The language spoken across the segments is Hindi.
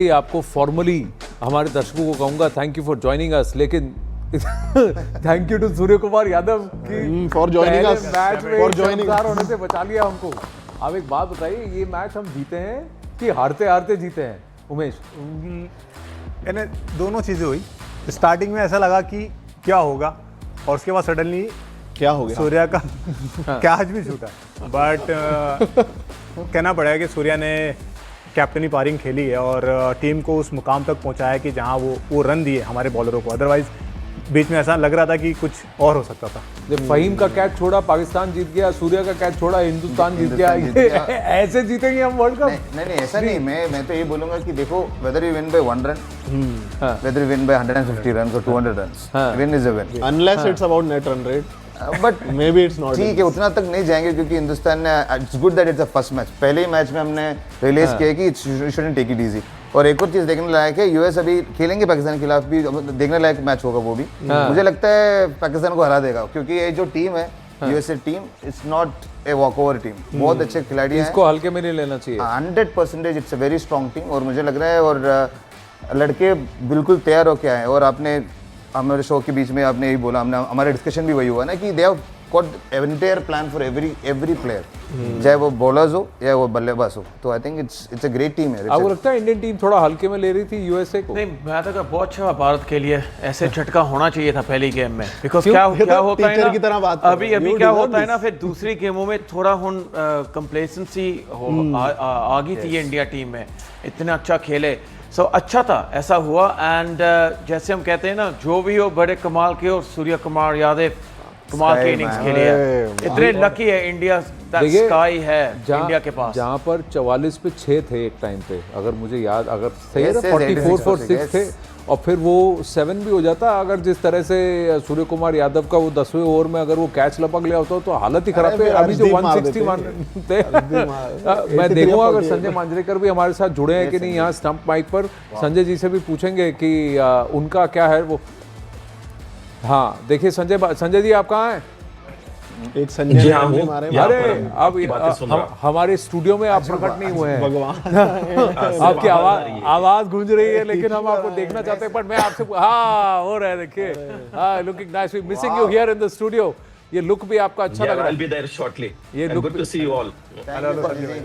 आपको फॉर्मली हमारे दर्शकों को कहूंगा thank you for joining us, लेकिन thank you to Surya Kumar Yadav की फॉर ज्वाइनिंग अस, मैच में फॉर ज्वाइनिंग होने से बचा लिया हमको। अब एक बात बताइए, ये मैच हम जीते हैं कि हारते हारते जीते हैं उमेश? यानी दोनों चीज़ें हुई। स्टार्टिंग में ऐसा लगा कि क्या होगा, और उसके बाद सडनली क्या हो गया, सूर्या का कैच भी छूटा। बट कहना पड़ेगा कि सूर्या ने कैप्टनी पारिंग खेली है और टीम को उस मुकाम तक पहुंचाया कि जहां वो रन दिए हमारे बॉलरों को। अदरवाइज बीच में ऐसा लग रहा था कि कुछ और हो सकता था। जब फहीम का कैच छोड़ा पाकिस्तान जीत गया, सूर्या का कैच छोड़ा हिंदुस्तान जीत गया। ऐसे जीतेंगे हम वर्ल्ड कप? नहीं ऐसा नहीं। मैं तो ये बोलूंगा कि देखो, whether you win by 1 run, whether you win by 150 run और 200 run, win is a win, unless it's about net run rate. But maybe it's not, ठीक है, उतना तक नहीं जाएंगे क्योंकि हिंदुस्तान ने, it's good that it's the first match. पहले ही मैच में हमने रियलाइज किया कि you shouldn't take it easy. और एक और चीज देखने लायक है, यूएस अभी खेलेंगे पाकिस्तान के खिलाफ भी, देखने लायक मैच होगा वो भी। मुझे लगता है पाकिस्तान को हरा देगा क्योंकि ये जो टीम है USA team, it's not a walkover team. बहुत अच्छे खिलाड़ी हैं, इसको हल्के में नहीं लेना चाहिए। 100% it's a very strong team. और मुझे लग रहा है, और लड़के बिल्कुल तैयार होके आए। और आपने हमारे शो के बीच में आपने यही बोला, हमने हमारा डिस्कशन भी वही हुआ ना कि they have got entire plan for every player, चाहे वो बॉलर्स हो या वो बल्लेबाज हो। तो I think it's a great team है। आपको लगता है इंडियन टीम थोड़ा हल्के में ले रही थी यूएसए को? नहीं, मैं तो बहुत अच्छा भारत के लिए ऐसे झटका होना चाहिए था पहली गेम में। बिकॉज क्या होता है ना, की तरह बात अभी क्या होता है ना, फिर दूसरी गेमों में थोड़ा कंप्लेसेंसी आ गई थी इंडिया टीम में। इतना अच्छा खेले, सो अच्छा था, ऐसा हुआ। एंड जैसे हम कहते हैं ना, जो भी हो बड़े कमाल के, और सूर्य कुमार यादव कमाल की इनिंग्स खेली है। इतने लकी है इंडिया, स्काई है इंडिया के पास। जहाँ पर 44 पे 6 थे एक टाइम पे, अगर मुझे याद, अगर सही है, 44 for 6 थे, और फिर वो 7 भी हो जाता अगर जिस तरह से सूर्य कुमार यादव का वो 10वें ओवर में अगर वो कैच लपक लिया होता तो हालत ही खराब है। अभी जो 160 थे, मैं देखूंगा अगर संजय मांजरेकर भी हमारे साथ जुड़े हैं कि नहीं यहाँ स्टंप माइक पर। संजय जी से भी पूछेंगे कि उनका क्या है वो। हाँ देखिए संजय जी, आप कहाँ हैं? एक संजय जी हाँ, मारे। अरे अब हमारे स्टूडियो में आप प्रकट नहीं हुए हैं, भगवान आपकी आवाज गूंज रही है, लेकिन हम आपको देखना चाहते हैं। पर मैं आपसे हाँ हो रहा है, देखिए, looking nice, we missing you here in the studio. ये लुक भी आपका अच्छा लग रहा है। I'll be there shortly. ये And look good to see you all.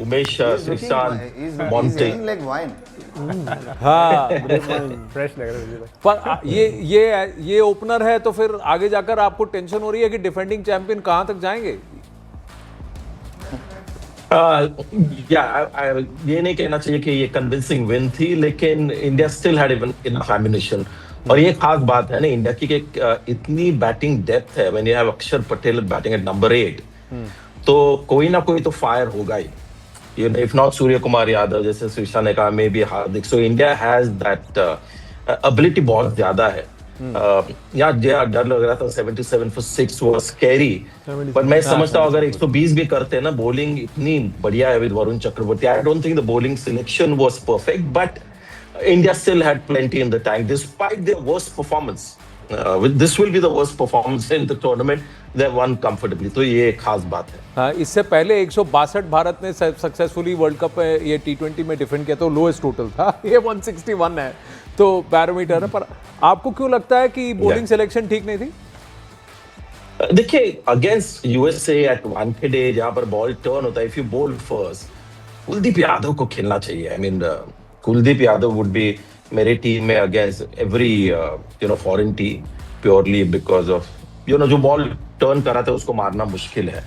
Umesh, Umesh, Srishant, he's looking like wine. हाँ, फ्रेश लग रहा है मुझे। पर ये ओपनर है, तो फिर आगे जाकर आपको टेंशन हो रही है कि डिफेंडिंग चैंपियन कहाँ तक जाएंगे? ये नहीं कहना चाहिए कि ये कन्विंसिंग विन थी, लेकिन इंडिया स्टिल हैड इनफ एमिनिशन। और ये खास बात है ना इंडिया की कि इतनी बैटिंग डेप्थ है। व्हेन यू हैव अक्षर पटेल बैटिंग एट नंबर 8, तो कोई ना कोई तो फायर होगा ही। You know, if not Surya Kumar Yadav, जैसे श्रीशा ने कहा, may be Hardik. So India has that ability, बहुत ज्यादा है। यार डर लग रहा था 77 for 6 was scary, पर मैं समझता हूँ अगर 120 भी करते हैं ना, बॉलिंग इतनी बढ़िया है with Varun Chakravarthy. I don't think the bowling selection was perfect, but India still had plenty in the tank despite their worst performance. This will be the worst performance in the tournament. They won comfortably. तो ये एक खास बात है। हाँ, इससे पहले 162 भारत ने सक्सेसफुली वर्ल्ड कप में ये T20 में डिफेंड किया, तो लोएस्ट टोटल था। ये 161 है, तो बैरोमीटर है। पर आपको क्यों लगता है कि बॉलिंग सिलेक्शन ठीक नहीं थी? देखिए, अगेंस्ट यूएसए एट वानखेड़े, जहाँ पर बॉल टर्न होता है, इफ यू बोल फर्स्ट, कुलदीप यादव को खेलना चाहिए। I mean, Kuldeep Yadav would be मेरे टीम में against every foreign team, purely because of जो बॉल टर्न करा था उसको मारना मुश्किल है।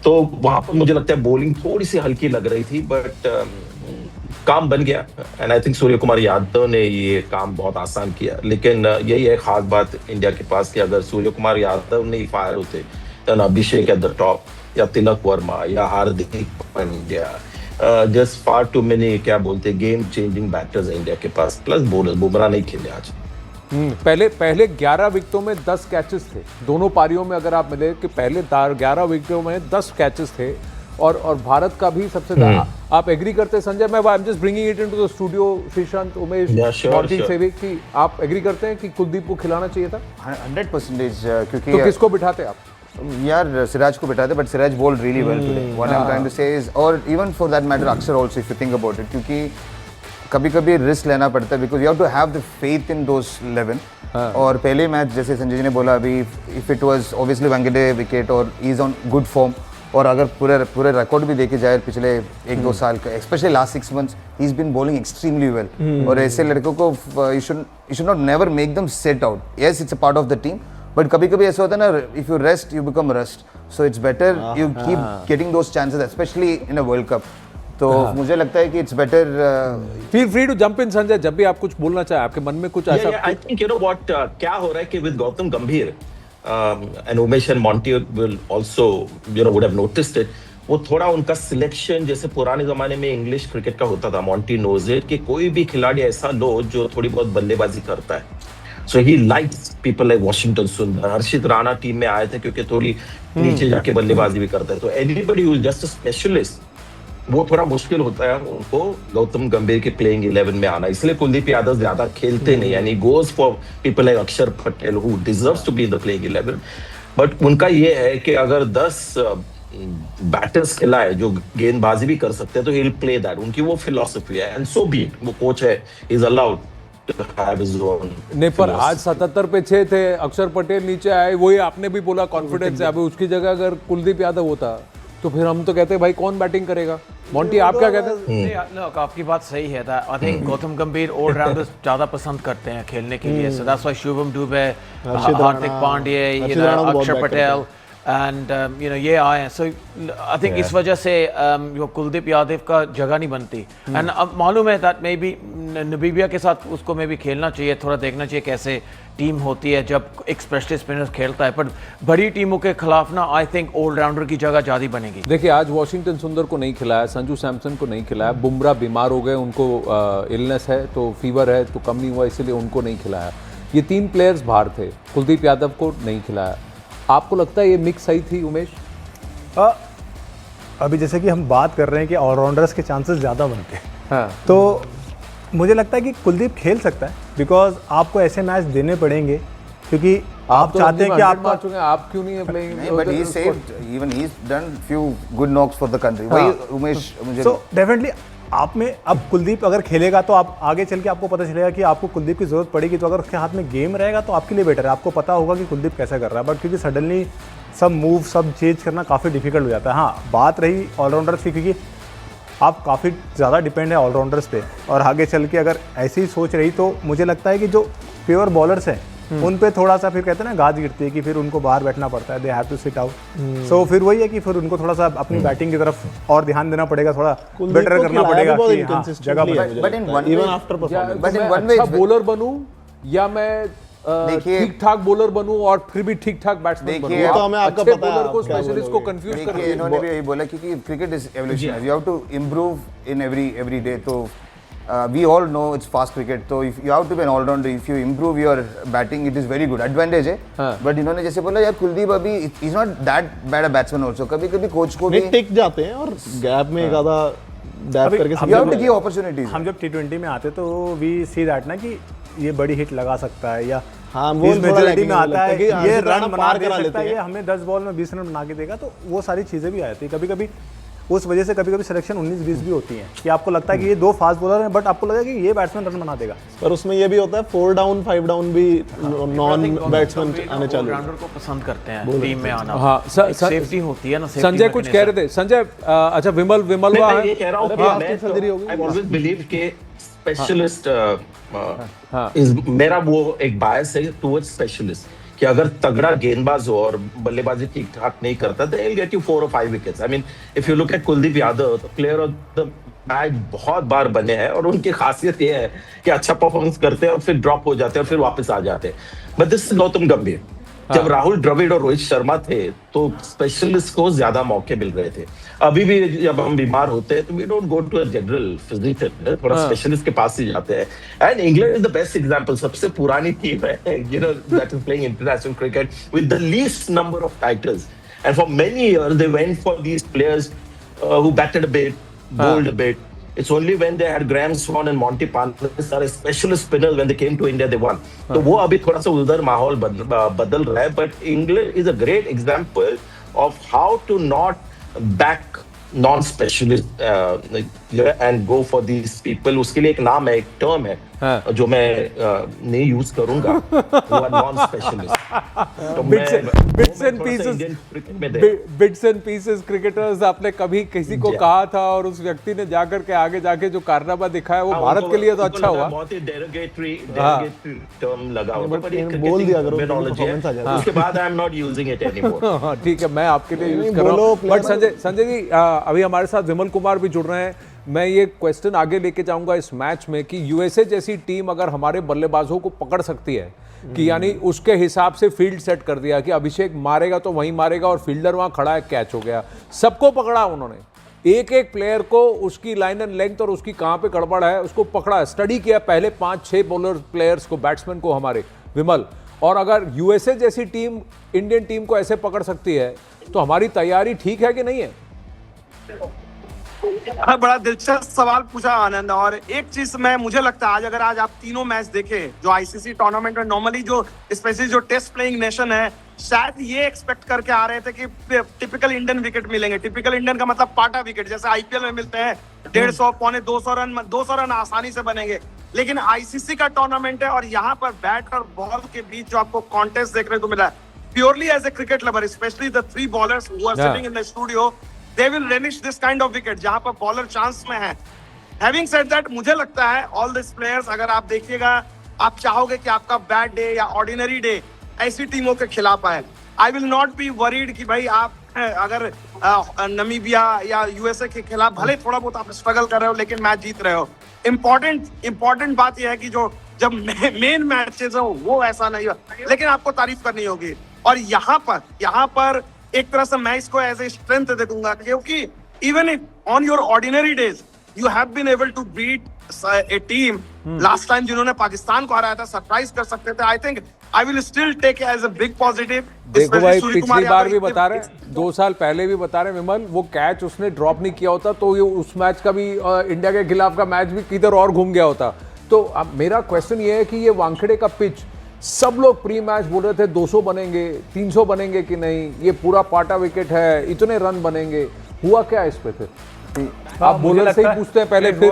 तो वहां पर मुझे लगता है बॉलिंग थोड़ी सी हल्की लग रही थी, बट काम बन गया। And I think Surya Kumar Yadav ने ये काम बहुत आसान किया। लेकिन यही है खास बात इंडिया के पास कि अगर सूर्य कुमार यादव नहीं फायर होते, तो अभिषेक एट द टॉप, या तिलक वर्मा, या Hardik Pandya, just far too many, क्या बोलते, गेम चेंजिंग बैटर्स इंडिया के पास। प्लस बॉलर, बुमराह नहीं खेले आज। पहले 11 विकेटों में 10 कैचेस थे दोनों पारियों में। अगर आप मिले कि पहले 11 विकेटों में 10 कैचेस थे, और भारत का भी सबसे ज्यादा। आप एग्री करते हैं संजय? मैं I am just bringing it into the studio, Sreesanth, Umesh, Monty से भी, कि आप एग्री करते हैं कि कुलदीप को खिलाना चाहिए था? 100%। क्योंकि तो किसको बिठाते आप? यार सिराज को बिठाते, but Siraj bowled really well today. What I'm trying to say is, or even for that matter, अक्षर also, if you think about it, क्योंकि कभी कभी रिस्क लेना पड़ता है because you have to have the faith in those 11. और पहले मैच जैसे संजय जी ने बोला अभी, if it was obviously Wankhede wicket और he is on good form, और अगर पूरे रिकॉर्ड भी देखे जाए पिछले 1-2 साल का, specially last 6 months, he is been bowling extremely well. और ऐसे लड़कों को you should not never make them set out. Yes, it's a part of the team, but कभी कभी ऐसा होता है ना, if you rest you become rust. So it's better you keep getting those chances, specially in a world cup. तो मुझे लगता है कि it's better. Feel free to jump in Sanjay, जब भी आप कुछ बोलना चाहे, आपके मन में कुछ ऐसा. I think you know what क्या हो रहा है कि विद गौतम गंभीर and Umesh and Monty will also you know would have noticed it, वो थोड़ा उनका सिलेक्शन जैसे पुराने जमाने में इंग्लिश क्रिकेट का होता था. मॉन्टी नोज इट कि कोई भी खिलाड़ी ऐसा लो जो थोड़ी बहुत बल्लेबाजी करता है. So he likes people like Washington Sundar, Harshit Rana team में आए थे क्योंकि थोड़ी नीचे जाके बल्लेबाजी भी करता है. तो anybody who is just a specialist, वो थोड़ा मुश्किल होता है उनको गौतम गंभीर के प्लेइंग 11 में आना. इसलिए कुलदीप यादव ज्यादा खेलते नहीं, यानी goes for people like Akshar Patel who deserves to be in the playing 11. But उनका ये है कि अगर 10 बैटर्स खिलाए जो गेंदबाजी भी कर सकते हैं तो ही विल प्ले दैट. उनकी वो फिलॉसफी है एंड सो बी इट. वो कोच है, is allowed to have his own. नहीं, पर आज 77 पे 6 थे, अक्षर पटेल नीचे आए, वही आपने भी बोला कॉन्फिडेंस है. अभी उसकी जगह अगर कुलदीप यादव होता तो फिर हम तो कहते हैं भाई कौन बैटिंग करेगा. मॉन्टी, आप क्या कहते हैं? Look, आपकी बात सही है. आई थिंक गौतम गंभीर ऑलराउंडर्स ज्यादा पसंद करते हैं खेलने के लिए. So that's why Shubham Dubey, Hardik Pandya, you know, अक्षर पटेल एंड यू नो ये आए हैं. सो आई थिंक इस वजह से जो कुलदीप यादव का जगह नहीं बनती. एंड अब मालूम है दैट मे बी नबीबिया के साथ उसको मे बी खेलना चाहिए, थोड़ा देखना चाहिए कैसे टीम होती है जब एक स्पेशलिस्ट स्पिनर खेलता है. पर बड़ी टीमों के खिलाफ ना आई थिंक ऑलराउंडर की जगह ज़्यादा बनेगी. देखिए, आज वॉशिंगटन सुंदर को नहीं खिलाया, संजू सैमसन को नहीं खिलाया, बुमराह बीमार हो गए, उनको इलनेस है तो फीवर है तो कम नहीं हुआ, इसलिए उनको नहीं खिलाया. ये 3 प्लेयर्स बाहर थे, कुलदीप यादव को नहीं खिलाया. आपको लगता है ये मिक्स सही थी उमेश? अभी जैसे कि हम बात कर रहे हैं कि ऑलराउंडर्स के चांसेस ज़्यादा बनते हैं. हाँ. तो मुझे लगता है कि कुलदीप खेल सकता है बिकॉज आपको ऐसे मैच देने पड़ेंगे क्योंकि आप चाहते हैं कि आप क्यों नहीं playing. But he saved, even he is done few good knocks for the country. वही उमेश मुझे. सो डेफिनेटली आप में अब कुलदीप अगर खेलेगा तो आप आगे चल के आपको पता चलेगा कि आपको कुलदीप की जरूरत पड़ेगी. तो अगर उसके हाथ में गेम रहेगा तो आपके लिए बेटर है, आपको पता होगा कि कुलदीप कैसा कर रहा है. बट क्योंकि सडनली सब मूव सब चेंज करना काफ़ी डिफिकल्ट हो जाता है. हाँ, बात रही ऑलराउंडर्स की, क्योंकि आप काफ़ी ज़्यादा डिपेंड है ऑलराउंडर्स पे. और आगे चल के अगर ऐसी ही सोच रही तो मुझे लगता है कि जो प्योर बॉलर्स हैं उन पे थोड़ा सा फिर कहते हैं ना गाज गिरती है कि फिर उनको बाहर बैठना पड़ता है. They have to sit out. So फिर वही है कि फिर उनको थोड़ा सा अपनी बैटिंग की तरफ और ध्यान देना पड़ेगा, थोड़ा बेटर करना पड़ेगा कि हाँ, जगह पर. But in one even after performance, but in one way bowler बनूं या मैं देखिए, ठीक ठाक बॉलर बनूं और फिर भी ठीक ठाक बैट्समैन बनूं. देखिए, तो हमें आपका अच्छे पता है बॉलर को आप क्या स्पेशलिस्ट को कंफ्यूज कर देखिए, इन्होंने भी यही बोला क्योंकि cricket is evolution, you have to improve in every day. तो we all know it's fast cricket, तो if you have to be an allrounder, if you improve your batting it is very good advantage है. बट इन्होंने जैसे बोला यार कुलदीप अभी is not that bad a batsman also. कभी कभी कोच को भी टिक जाते हैं और गैप में एक आधा डैप करके you have to give opportunities. हम जब T20 में आते तो वी सी दैट ना कि ये बड़ी हिट लगा सकता है, या हाँ, वो इस मेजोरिटी में आता है कि ये रन बना पार दे करा सकता लेते है, ये हैं. हमें 10 बॉल में 20 रन बना के देगा. तो वो सारी चीज़ें भी आती है कभी कभी. उस वजह से कभी कभी सिलेक्शन 19-20 भी होती है कि आपको लगता है कि ये 2 फास्ट बॉलर हैं बट आपको लगेगा कि ये बैट्समैन रन बना देगा. पर उसमें ये भी होता है 4 डाउन 5 डाउन भी नॉन बैट्समैन आने चालू. ऑलराउंडर को पसंद करते हैं टीम में आना. हाँ, सेफ्टी होती है ना. संजय कुछ कह रहे थे. संजय, अच्छा विमलवा मैं ये कह रहा हूँ कि मैं आई ऑलवेज बिलीव के स्पेशलिस्ट मेरा वो एक बायस है टुवर्ड्स स्पेशलिस्ट कि अगर तगड़ा गेंदबाज हो और बल्लेबाजी ठीक ठाक नहीं करता तो he'll get you 4 or 5 wickets. I mean if you look at Kuldeep Yadav, player of the match बहुत बार बने हैं और उनकी खासियत ये है कि अच्छा परफॉर्मेंस करते हैं और फिर ड्रॉप हो जाते हैं और फिर वापस आ जाते हैं. बट दिस इज गौतम गंभीर. जब राहुल द्रविड़ और रोहित शर्मा थे तो स्पेशलिस्ट को ज्यादा मौके मिल रहे थे. अभी भी जब हम बीमार होते हैं तो we don't go to a general physician, थोड़ा स्पेशलिस्ट के पास ही जाते हैं. And England is the best example. सबसे पुरानी टीम है you know that is playing international cricket with the least number of titles. And for many years they went for these players who batted a bit, bowled a bit. It's only when they had Graham Swan and Monty Python are specialist spinners when they came to India they won. तो वो अभी थोड़ा सा उधर माहौल बदल रहा है. But England is a great example of how to not back non specialist and go for these people, उसके लिए एक नाम है, एक टर्म है जो मैं नहीं यूज करूंगा, वो non specialist. Bits and pieces, bits and pieces cricketers आपने कभी किसी को कहा था और उस व्यक्ति ने जाकर के आगे जाके जो कारनामा दिखाया वो भारत के लिए तो अच्छा हुआ। बहुत ही डेरोगेटरी टर्म लगा होगा, पर ये बोल दिया करो, टर्मिनोलॉजी है, उसके बाद I am not using it anymore. ठीक है, मैं आपके लिए यूज कर रहा हूँ। बट संजय जी, अभी हमारे साथ विमल कुमार भी जुड़ रहे हैं। मैं ये क्वेश्चन आगे लेके जाऊंगा इस मैच में कि यूएसए जैसी टीम अगर हमारे बल्लेबाजों को पकड़ सकती है कि यानी उसके हिसाब से फील्ड सेट कर दिया कि अभिषेक मारेगा तो वहीं मारेगा और फील्डर वहां खड़ा है, कैच हो गया, सबको पकड़ा उन्होंने, एक एक प्लेयर को उसकी लाइन एंड लेंथ और उसकी कहां पे गड़बड़ है उसको पकड़ा, स्टडी किया पहले 5-6 बॉलर प्लेयर्स को, बैट्समैन को हमारे विमल। और अगर यूएसए जैसी टीम इंडियन टीम को ऐसे पकड़ सकती है तो हमारी तैयारी ठीक है कि नहीं है? बड़ा दिलचस्प सवाल पूछा आनंद। और एक चीज मुझे लगता है आज आप तीनों मैच देखें जो आईसीसी टूर्नामेंट में नॉर्मली जो स्पेशली जो टेस्ट प्लेइंग नेशन है, शायद ये एक्सपेक्ट करके आ रहे थे कि टिपिकल इंडियन विकेट मिलेंगे। टिपिकल इंडियन का मतलब पाटा विकेट, जैसे आईपीएल में मिलते हैं 150 पौने 200 रन आसानी से बनेंगे। लेकिन आईसीसी का टूर्नामेंट है और यहाँ पर बैट और बॉल के बीच जो आपको कॉन्टेस्ट देखने को मिला है, purely as a cricket lover, specially the 3 bowlers who are sitting in the studio, they will relish this kind of wicket जहां पर बॉलर चांस में है। Having said that, मुझे लगता है all these players, अगर आप देखिएगा, आप चाहोगे कि आपका बैड डे या ऑर्डिनरी डे ऐसी टीमों के खिलाफ आए। I will not be worried कि भाई आप अगर नमीबिया या यूएसए के खिलाफ भले थोड़ा बहुत आप स्ट्रगल कर रहे हो लेकिन मैच जीत रहे हो। इंपॉर्टेंट बात यह है कि जो जब मेन मैचेस हो वो ऐसा नहीं हो, लेकिन आपको तारीफ करनी होगी। और यहाँ पर एक तरह से मैं इसको एज ए स्ट्रेंथ देखूंगा, क्योंकि even if on your ordinary days you have been able to beat a team last time जिन्होंने पाकिस्तान को हराया था, सरप्राइज कर सकते थे। I think I will still take as a big positive. देखो भाई, पिछली बार भी बता रहे, 2 साल पहले भी बता रहे विमल, वो कैच उसने ड्रॉप नहीं किया होता तो ये उस मैच का भी इंडिया के खिलाफ का मैच भी किधर और घूम गया होता। तो अब मेरा क्वेश्चन ये है कि ये वानखेड़े का पिच, सब लोग प्री मैच बोल रहे थे 200 बनेंगे, 300 बनेंगे कि नहीं, ये पूरा पाटा विकेट है, इतने रन बनेंगे, हुआ क्या इस पे फिर? आप बॉलर से ही पूछते हैं पहले, फिर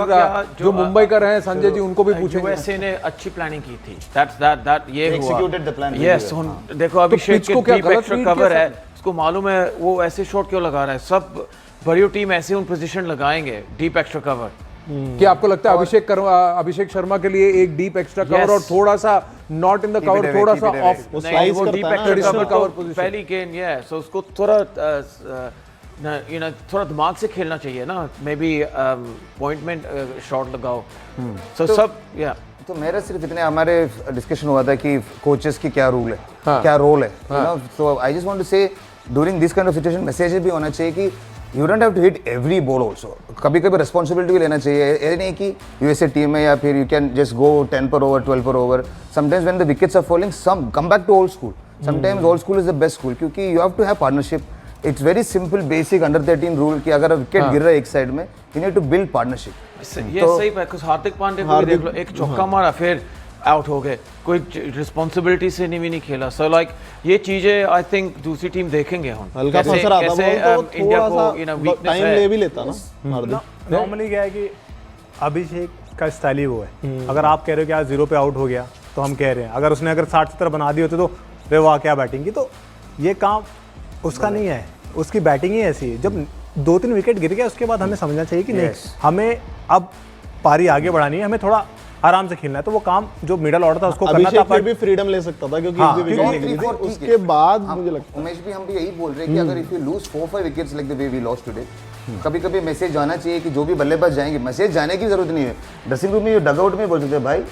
जो मुंबई का रहे हैं संजय जी उनको भी पूछेंगे। यूएसए ने अच्छी प्लानिंग की थी, दैट ये हुआ, executed the plan. यस। देखो अभिषेक के डीप एक्स्ट्रा कवर है, उसको मालूम है वो ऐसे शॉट क्यों लगा रहा है। सब बड़ी टीम ऐसे उन पोजीशन लगाएंगे डीप एक्स्ट्रा कवर। क्या आपको लगता है अभिषेक शर्मा के लिए एक डीप एक्स्ट्रा कवर और थोड़ा सा नॉट इन द कवर, थोड़ा सा ऑफ, वो स्लाइस करता है ना, ट्रेडिशनल कवर पोजीशन, पहली गेंद ये, सो उसको थोड़ा थोड़ा दिमाग से खेलना चाहिए ना, मे बी पॉइंटमेंट शॉट लगाओ। सो सब या तो मेरा सिर्फ इतने हमारे डिस्कशन हुआ था कि कोचेस की क्या रूल है, क्या रोल है, so I just want to say during this kind of situation message भी होना चाहिए कि you don't have to hit every ball also. कभी कभी रिस्पॉन्सिबिलिटी भी लेना चाहिए, ये नहीं कि यूएसए टीम है या फिर यू कैन जस्ट गो 10 पर ओवर 12 पर over. Sometimes when the wickets are falling, some come back to old school. Sometimes old school is the best school, क्योंकि you have to have partnership. It's very simple basic under 13 rule कि अगर विकेट गिर रहा है एक साइड में, you need to build partnership. ये सही है, कुछ हार्दिक पांड्या को देख लो, एक चौका मारा फिर आउट हो गए, कोई रिस्पॉन्सिबिलिटी से नहीं खेला। सो लाइक ये चीजें आई थिंक दूसरी टीम देखेंगे हम हल्का फंसर आता है, वो थोड़ा सा टाइम ले भी लेता ना। नॉर्मली क्या है कि अभिषेक का स्टाइल ही वो है। अगर आप कह रहे हो कि आज 0 पे आउट हो गया तो हम कह रहे हैं, अगर उसने 60-70 बना दिए होते तो रे वाह क्या बैटिंग की, तो ये काम उसका नहीं है, उसकी बैटिंग ही ऐसी है। जब 2-3 विकेट गिर गया उसके बाद हमें समझना चाहिए कि नहीं, हमें अब पारी आगे बढ़ानी है, हमें थोड़ा आराम से खेलना है। तो वो काम जो मिडल ऑर्डर था उसको करना था, फिर भी फ्रीडम ले सकता था क्योंकि एक भी विकेट नहीं गिरी थी। उसके बाद मुझे लगता है उमेश भी हम भी यही बोल रहे हैं कि अगर if you lose 4-5 wickets like the way we lost today, कभी-कभी मैसेज जाना चाहिए कि जो भी बल्लेबाज जाएंगे, मैसेज जाने की जरूरत नहीं है, ड्रेसिंग रूम में डगआउट में बोल सकते हैं भाई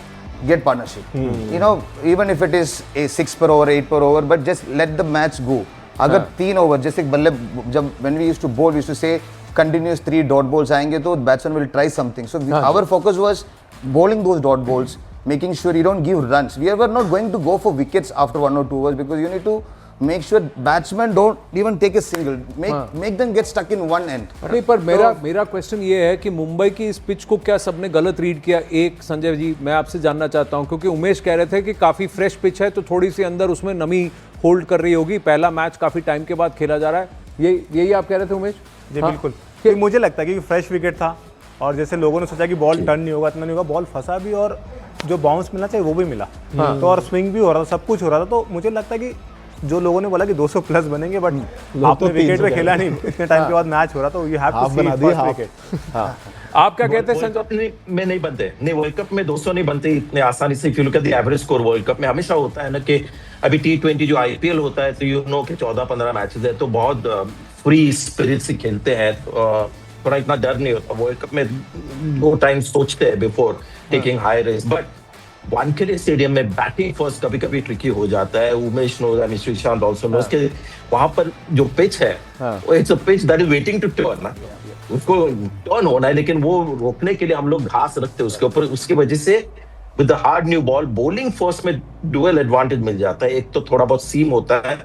get partnership, you know, even if it is 6 पर ओवर 8 पर over, but just let the match go. अगर 3 ओवर जैसे बल्ले, जब when we used to bowl we used to say continuous 3 dot balls आएंगे तो batsman will try something. So our focus was bowling those dot balls, making sure you don't give runs. We were not going to go for wickets after 1 or 2 overs because you need to make sure batsmen don't even take a single, make them get stuck in one end. नहीं, पर मेरा क्वेश्चन ये है कि मुंबई की इस पिच को क्या सबने गलत रीड किया? एक संजय जी मैं आपसे जानना चाहता हूं, क्योंकि उमेश कह रहे थे कि काफी फ्रेश पिच है तो थोड़ी सी अंदर उसमें नमी होल्ड कर रही होगी, पहला मैच काफी टाइम के बाद खेला जा रहा है, यही आप कह रहे थे उमेश? जी बिल्कुल। कि मुझे लगता है कि फ्रेश विकेट था और जैसे लोगों ने सोचा कि बॉल टर्न नहीं होगा, इतना नहीं होगा, बॉल फंसा भी और जो बाउंस मिलना चाहिए वो भी मिला। तो और स्विंग भी हो रहा था, सब कुछ हो रहा था। तो मुझे लगता है कि जो लोगों ने बोला कि 200 प्लस बनेंगे, बट आपने विकेट पे खेला नहीं, इतने टाइम के बाद मैच हो रहा, तो you have to see first wicket. आप क्या कहते हैं संजय? वर्ल्ड कप में नहीं बनते, नहीं वर्ल्ड कप में 200 नहीं बनते इतने आसानी से। If you look at the average score world cup में हमेशा होता है ना कि अभी T20 जो IPL होता है तो यू नो कि 14-15 मैचेस है तो बहुत फ्री स्पिरिट से खेलते हैं, थोड़ा इतना डर नहीं होता। वर्ल्ड कप में 2 टाइम सोचते हैं before taking high risk, but Wankhede stadium में बैटिंग फर्स्ट कभी कभी ट्रिकी हो जाता है। Umesh knows and Sreesanth also knows के वहां पर जो पिच है वो it's a pitch that is waiting to turn ना, उसको टर्न होना है, लेकिन वो रोकने के लिए हम लोग घास रखते हैं उसके ऊपर। उसकी वजह से with the hard new ball bowling first में डुअल एडवांटेज मिल जाता है। एक तो थोड़ा बहुत सीम होता है,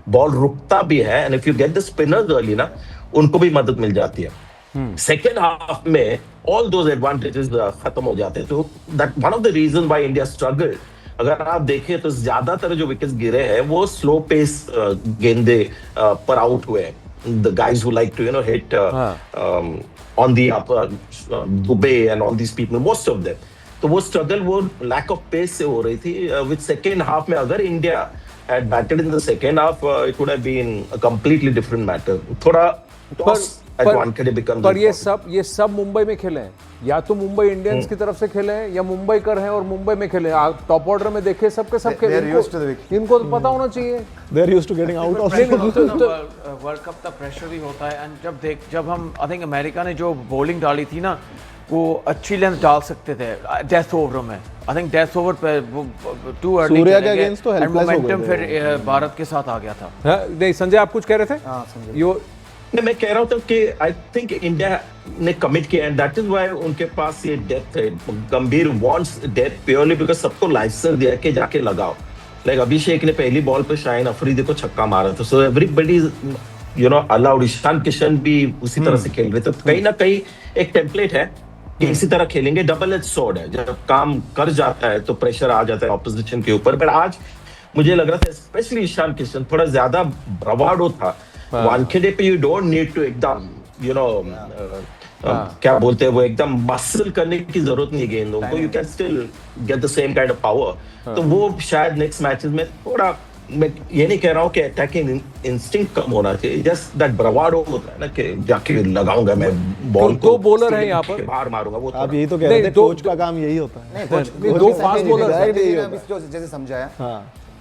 बॉल रुकता भी है, and if you get the spinners early ना उनको भी मदद मिल जाती है। सेकेंड हाफ में ऑल दोज एडवांटेजेस खत्म हो जाते हैं। तो that one of the reason why India struggle. अगर आप देखें तो ज्यादातर जो विकेट्स गिरे हैं वो स्लो पेस गेंदे पर आउट हुए। The guys who like to hit on the Dube and all these people, most of them, तो वो स्ट्रगल वो लैक ऑफ पेस से हो रही थी। विद सेकेंड हाफ में अगर India had batted in the second half, it would have been a completely different matter. थोड़ा toss at वानखेड़े becomes पर ये सब मुंबई में खेले हैं, या तो मुंबई इंडियंस की तरफ से खेले हैं या मुंबई कर हैं और मुंबई में खेले हैं। आप टॉप ऑर्डर में देखिए सबके सब खेले, इनको तो पता होना चाहिए। They are used to getting out of world cup का प्रेशर भी होता है। एंड जब हम आई थिंक अमेरिका ने जो बॉलिंग डाली थी ना वो अच्छी लेंथ डाल सकते थे डेथ ओवर में। आई थिंक डेथ ओवर पे वो टू अर्ली सूर्या के अगेंस्ट तो हेल्पलेस हो गए थे। फिर भारत के साथ आ गया था। नहीं संजय, आप कुछ कह रहे थे? हाँ संजय, नहीं, मैं कह रहा हूँ कि आई थिंक इंडिया ने कमिट किया एंड दैट इज व्हाई उनके पास ये डेथ है। गंभीर वांट्स डेथ प्योरली बिकॉज सबको लाइसेंस दिया कि जाके लगाओ। लाइक अभिषेक ने पहली बॉल पे शाहीन अफरीदी को छक्का मारा था, so everybody allowed. Ishan Kishan भी उसी तरह से खेल रहे थे। तो कहीं ना कहीं एक टेम्पलेट है कि इसी तरह खेलेंगे। डबल एज स्वॉर्ड है, जब काम कर जाता है तो प्रेशर आ जाता है ऑपोजिशन के ऊपर। पर आज मुझे लग रहा था स्पेशली ईशान किशन थोड़ा ज्यादा ब्रावाडो था। वानखेड़े पे यू डोंट नीड टू एकदम क्या बोलते हैं वो एकदम मसल करने की जरूरत नहीं गेंदों को, you can still get the same kind of power. तो वो शायद नेक्स्ट मैचेस में थोड़ा, मैं ये नहीं कह रहा हूँ कि अटैकिंग इंस्टिंक्ट कम होना चाहिए, जस्ट दैट ब्रावाडो होता है ना कि जाके लगाऊंगा मैं बॉल को। दो बॉलर हैं यहाँ पर, बाहर मारूंगा वो। आप यही तो कह रहे थे, कोच का काम यही होता है। नहीं, दो फास्ट बॉलर जैसे समझाया,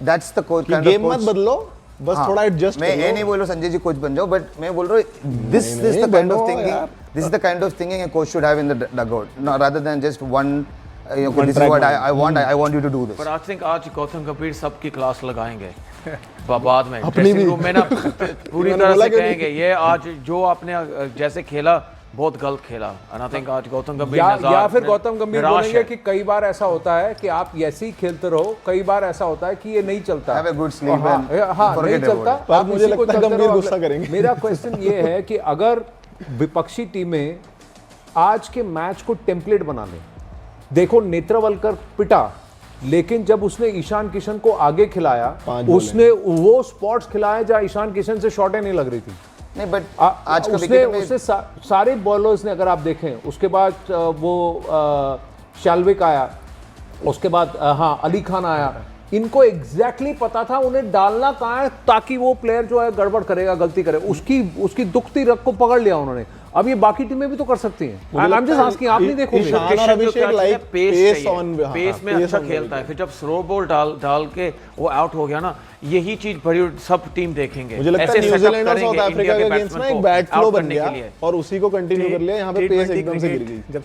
that's the coach kind of game मत बदलो, बस थोड़ा एडजस्ट मैं ये नहीं बोल रहा संजय जी कोच बन जाओ, बट मैं बोल रहा हूँ this is the kind of thinking, this is the kind of thinking a coach should have in the dugout, rather than just one this is what I want you to do this. पर आई थिंक आज गौतम गंभीर सबकी क्लास लगाएंगे बाद में ड्रेसिंग रूम में ना पूरी तरह से कहेंगे ये आज जो आपने जैसे खेला बहुत गलत खेला। एंड आई थिंक आज गौतम गंभीर या फिर गौतम गंभीर बोलेंगे कि कई बार ऐसा होता है कि आप ऐसे ही खेलते रहो, कई बार ऐसा होता है कि ये नहीं चलता। Have a good sleep and नहीं चलता। पर मुझे लगता है गंभीर गुस्सा करेंगे। मेरा क्वेश्चन ये है कि अगर विपक्षी टीमें आज के मैच को टेम्पलेट बना लें, देखो नेत्रवलकर पिटा, लेकिन जब उसने ईशान किशन को आगे खिलाया, उसने वो स्पॉट्स खिलाए जहां ईशान किशन से शॉटें नहीं लग रही थी। नहीं, बट आज का उसने सारे बॉलर्स ने, अगर आप देखें, उसके बाद वो शाल्विक आया, उसके बाद हाँ अली खान आया, इनको एग्जैक्टली पता था उन्हें डालना कहाँ है ताकि वो प्लेयर जो है गड़बड़ करेगा, गलती करे, उसकी दुखती रग को पकड़ लिया उन्होंने। अब ये बाकी टीमें भी तो कर सकती हैं। आप नहीं देखोगे पेस में अच्छा खेलता है, फिर जब स्लो बॉल डाल के वो आउट हो गया ना, यही चीज बड़ी सब टीम देखेंगे। मुझे लगता है न्यूजीलैंड और साउथ अफ्रीका के अगेंस्ट में एक बैट फ्लो बन गया और उसी को कंटिन्यू कर लिया। यहाँ पे पेस एकदम से गिर गई। जब